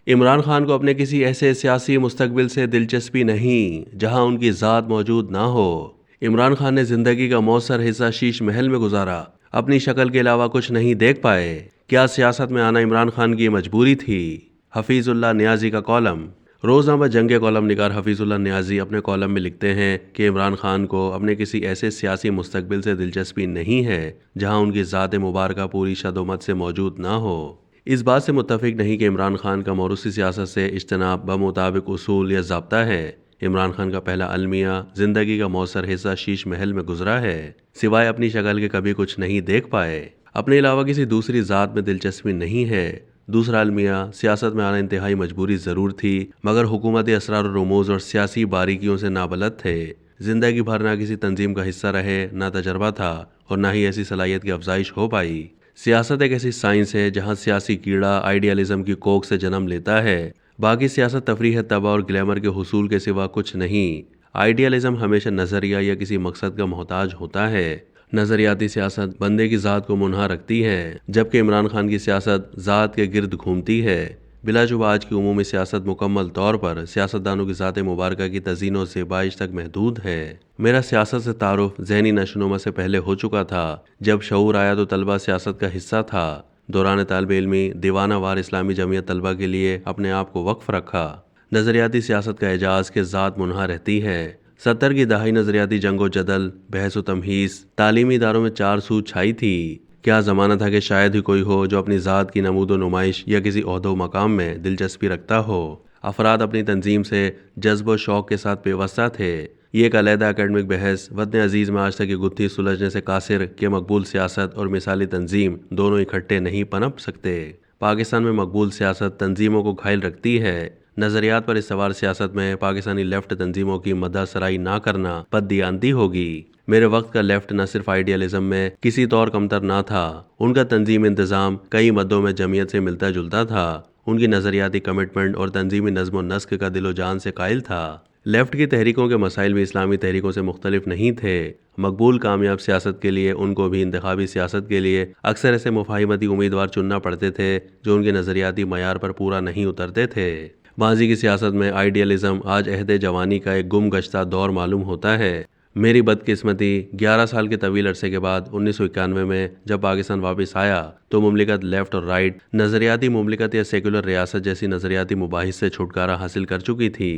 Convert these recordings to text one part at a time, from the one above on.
इमरान खान को अपने किसी ऐसे सियासी मुस्तकबिल से दिलचस्पी नहीं जहां उनकी ज़ात मौजूद ना हो। इमरान खान ने ज़िंदगी का मौसर हिस्सा शीश महल में गुजारा, अपनी शक्ल के अलावा कुछ नहीं देख पाए। क्या सियासत में आना इमरान खान की मजबूरी थी? हफीजुल्लाह नियाजी का कॉलम। रोज़नामा जंग के कॉलम निगार हफीजुल्लाह नियाजी अपने कॉलम में लिखते हैं कि इमरान खान को अपने किसी ऐसे सियासी मुस्तकबिल से दिलचस्पी नहीं है जहां उनकी ज़ात मुबारका पूरी शदोमत से मौजूद ना हो। इस बात से मुत्तफिक नहीं कि इमरान खान का मौरूसी सियासत से इज्तनाब बमुताबिक उसूल या ज़ाब्ता है। इमरान खान का पहला अलमिया जिंदगी का मौसर हिस्सा शीश महल में गुजरा है, सिवाय अपनी शक्ल के कभी कुछ नहीं देख पाए। अपने अलावा किसी दूसरी ज़ात में दिलचस्पी नहीं है। दूसरा अलमिया सियासत में आना इंतहाई मजबूरी ज़रूर थी, मगर हुकूमती असरार और रमूज़ और सियासी बारीकियों से नाबलद थे। जिंदगी भर ना किसी तंजीम का हिस्सा रहे, ना तजर्बा था और ना ही ऐसी सलाहियत की अफजाइश हो पाई। सियासत एक ऐसी साइंस है जहां सियासी कीड़ा आइडियलिज्म की कोख से जन्म लेता है। बाकी सियासत तफरीह तबा और ग्लैमर के हुसूल के सिवा कुछ नहीं। आइडियलिज्म हमेशा नज़रिया या किसी मकसद का मोहताज होता है। नज़रियाती सियासत बंदे की ज़ात को मुनहा रखती है, जबकि इमरान खान की सियासत ज़ात के गिर्द घूमती है। बिलाजुबा आज की उमूमी सियासत मुकम्मल तौर पर सियासतदानों की ज़ात मुबारका की तज़ीन और ज़ेबाइश तक महदूद है। मेरा सियासत से तारुफ ज़हनी नशोनुमा से पहले हो चुका था। जब शऊर आया तो तलबा सियासत का हिस्सा था। दौरान तालिब इल्मी दीवाना वार इस्लामी जमीयत तलबा के लिए अपने आप को वक्फ रखा। नज़रियाती सियासत का एजाज़ के ज़ात मुनहा रहती है। 70 की दहाई नज़रियाती जंगो जदल, बहस व तमहीस तालीमी इदारों में चार सूझ छाई थी। क्या ज़माना था कि शायद ही कोई हो जो अपनी ज़ात की नमूदो नुमाइश या किसी ओहदो मकाम में दिलचस्पी रखता हो। अफराद अपनी तंजीम से जज्ब शौक़ के साथ पेवस्ता थे। ये एक अलहदा एकेडमिक बहस वतन अजीज़ में आज तक की गुत्थी सुलझने से कासिर के मकबूल सियासत और मिसाली तंजीम दोनों इकट्ठे नहीं पनप सकते। पाकिस्तान में मकबूल सियासत तंजीमों को घायल रखती है। नज़रियात पर इस्तवार सियासत में पाकिस्तानी लेफ्ट तंजीमों की मददसराई ना करना बददियानती होगी। मेरे वक्त का लेफ्ट न सिर्फ आइडियलिज्म में किसी तौर कमतर ना था, उनका तंजीम इंतज़ाम कई मद्दों में जमीयत से मिलता जुलता था। उनकी नज़रियाती कमिटमेंट और तंजीमी नज़्म व नस्क का दिलो जान से कायल था। लेफ्ट की तहरीकों के मसाइल भी इस्लामी तहरीकों से मुख्तलिफ नहीं थे। मकबूल कामयाब सियासत के लिए उनको भी इंतखाबी सियासत के लिए अक्सर ऐसे मुफाहिमती उम्मीदवार चुनना पड़ते थे जो उनके नज़रियाती मयार पर पूरा नहीं उतरते थे। माजी की सियासत में आइडियलिज्म आज अहद जवानी का एक गुम गश्ता दौर मालूम होता है। मेरी बदकिस्मती 11 साल के तवील अरसे के बाद 1991 में जब पाकिस्तान वापस आया तो मुमलिकत लेफ्ट और राइट नज़रियाती मुमलिकत या सेकुलर रियासत जैसी नज़रियाती मुबाहिस से छुटकारा हासिल कर चुकी थी।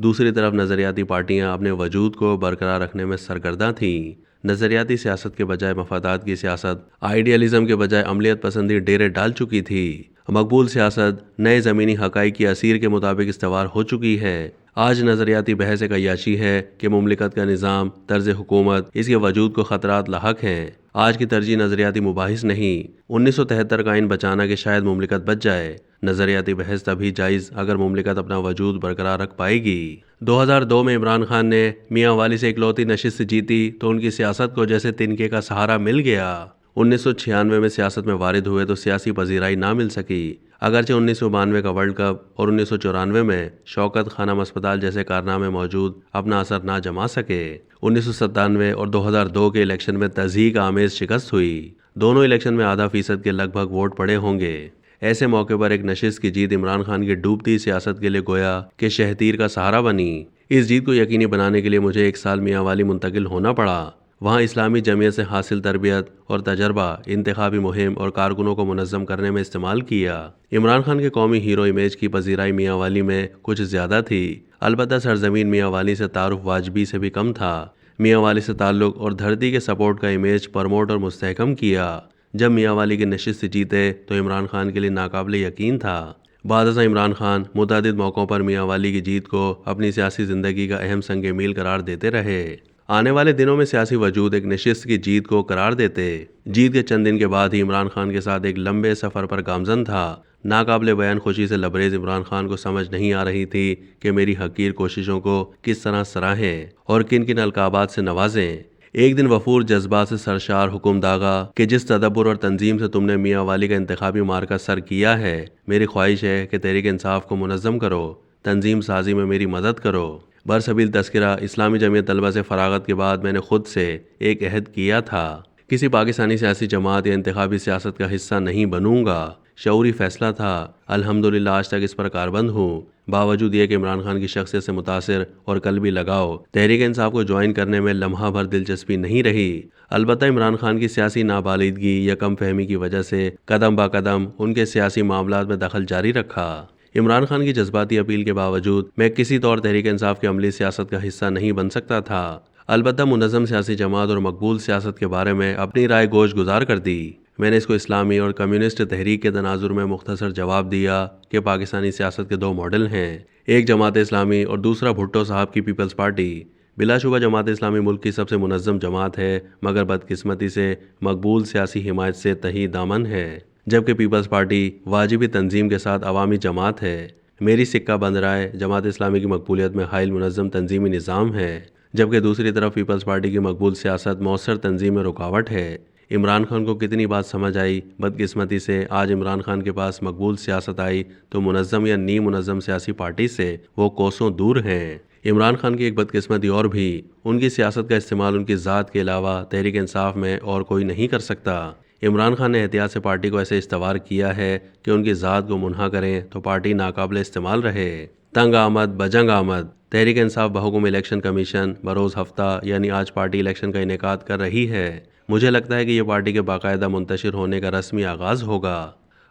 दूसरी तरफ नज़रियाती पार्टियां अपने वजूद को बरकरार रखने में सरगर्दा थीं। नज़रियाती सियासत के बजाय मफादात की सियासत, आइडियलिज्म के बजाय अमलियत पसंदी डेरे डाल चुकी थी। मकबूल सियासत नए ज़मीनी हक़ाइक़ की असीर के मुताबिक इस्तवार हो चुकी है। आज नज़रियाती बहस एक अय्याशी है कि मुमलिकत का निज़ाम, तर्ज हुकूमत, इसके वजूद को ख़तरात लाहक हैं। आज की तरजीह नज़रियाती मुबाहिस नहीं, 1973 का आइन बचाना कि शायद मुमलिकत बच जाए। नज़रियाती बहस तभी जायज़ अगर मुमलिकत अपना वजूद बरकरार रख पाएगी। 2002 में इमरान खान ने मियाँ वाली से इकलौती नशिस्त जीती तो उनकी सियासत को जैसे तिनके का सहारा मिल गया। 1996 में सियासत में वारिद हुए तो सियासी पजीराई ना मिल सकी। अगरचे 1992 का वर्ल्ड कप और 1994 में शौकत खानम अस्पताल जैसे कारनामे मौजूद अपना असर ना जमा सके। 1997 और 2002 के इलेक्शन में तज़हीक आमेज शिकस्त हुई। दोनों इलेक्शन में आधा फीसद के लगभग वोट पड़े होंगे। ऐसे मौके पर एक नशिस्त की जीत इमरान खान की डूबती सियासत के लिए गोया कि शहतीर का सहारा बनी। इस जीत को यकीनी बनाने के लिए मुझे 1 साल मियाँ वाली मुंतकिल होना पड़ा। वहाँ इस्लामी जमीयत से हासिल तरबियत और तजर्बा इंतखाबी मुहिम और कारकुनों को मुनज़्ज़म करने में इस्तेमाल किया। इमरान खान के कौमी हीरो इमेज की पजीराई मियाँ वाली में कुछ ज़्यादा थी। अलबत्ता सरजमीन मियाँ वाली से तारुफ वाजबी से भी कम था। मियाँ वाली से ताल्लुक़ और धरती के सपोर्ट का इमेज प्रमोट और मुस्तहकम किया। जब मियाँ वाली के नशिस्त जीते तो इमरान खान के लिए नाकाबिले यकीन था। बाद इमरान खान मुतअद्दिद मौक़ों पर मियाँ वाली की जीत को अपनी सियासी ज़िंदगी का अहम संग मील करार देते रहे। आने वाले दिनों में सियासी वजूद एक नशिस्त की जीत को करार देते। जीत के चंद दिन के बाद ही इमरान खान के साथ एक लंबे सफ़र पर गामजन था। नाकाबिले बयान खुशी से लबरेज इमरान खान को समझ नहीं आ रही थी कि मेरी हकीर कोशिशों को किस तरह सराहें और किन किन अलकाबात से नवाजें। एक दिन वफूर जज्बात से सरशार हुक्म दागा कि जिस तदब्बुर और तंजीम से तुमने मियाँ वाली का इंतखाबी मार्का सर किया है, मेरी ख्वाहिश है कि तहरीक इंसाफ को मुनज़्ज़म करो, तंजीम साजी में मेरी मदद करो। बरसबील तस्करा इस्लामी जमीयत तलबा से फरागत के बाद मैंने खुद से एक अहद किया था, किसी पाकिस्तानी सियासी जमात या इंतखाबी सियासत का हिस्सा नहीं बनूंगा। शऊरी फैसला था। अल्हम्दुलिल्लाह आज तक इस पर कारबंद हूँ। बावजूद ये कि इमरान खान की शख्सियत से मुतासिर और कल्बी लगाव तहरीक इंसाफ को ज्वाइन करने में लम्हा भर दिलचस्पी नहीं रही। अलबत्ता इमरान खान की सियासी नाबालिदगी या कम फहमी की वजह से कदम ब कदम उनके सियासी मामलात में दखल जारी रखा। इमरान खान की जज्बाती अपील के बावजूद मैं किसी तौर तहरीक इंसाफ की अमली सियासत का हिस्सा नहीं बन सकता था। अलबत्ता मुनज़्ज़म सियासी जमात और मकबूल सियासत के बारे में अपनी राय गोश गुजार कर दी। मैंने इसको इस्लामी और कम्युनिस्ट तहरीक के तनाजुर में मुख्तसर जवाब दिया कि पाकिस्तानी सियासत के दो मॉडल हैं, एक जमात इस्लामी और दूसरा भुट्टो साहब की पीपल्स पार्टी। बिलाशुबा जमात इस्लामी मुल्क की सबसे मुनज़्ज़म जमात है, मगर बदकिस्मती से मकबूल सियासी हिमायत से तही दामन है, जबकि पीपल्स पार्टी वाजिबी तंजीम के साथ अवामी जमात है। मेरी सिक्का बंद राय जमात इस्लामी की मकबूलियत में हाइल मुनज़्ज़म तंजीमी निज़ाम है, जबकि दूसरी तरफ पीपल्स पार्टी की मकबूल सियासत मौसर तंजीम में रुकावट है। इमरान खान को कितनी बात समझ आई, बदकिस्मती से आज इमरान खान के पास मकबूल सियासत आई तो मुनज़्ज़म या नी मुनज़्ज़म सियासी पार्टी से वो कोसों दूर हैं। इमरान खान की एक बदकिस्मती और भी, उनकी सियासत का इस्तेमाल उनकी ज़ात के अलावा तहरीक इंसाफ में और कोई नहीं कर सकता। इमरान खान ने एहतियात से पार्टी को ऐसे इस्तवार किया है कि उनकी ज़ात को मुनहा करें तो पार्टी नाकाबिल इस्तेमाल रहे। तंग आमद बजंग आमद तहरीक इंसाफ बहुकुम इलेक्शन कमीशन बरोज़ हफ्ता यानी आज पार्टी इलेक्शन का इनेकाद कर रही है। मुझे लगता है कि ये पार्टी के बाकायदा मुंतशिर होने का रस्मी आगाज़ होगा।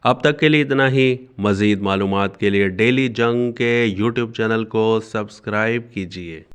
अब तक के लिए इतना ही। मज़ीद मालूमात के लिए डेली जंग के यूट्यूब चैनल को सब्सक्राइब कीजिए।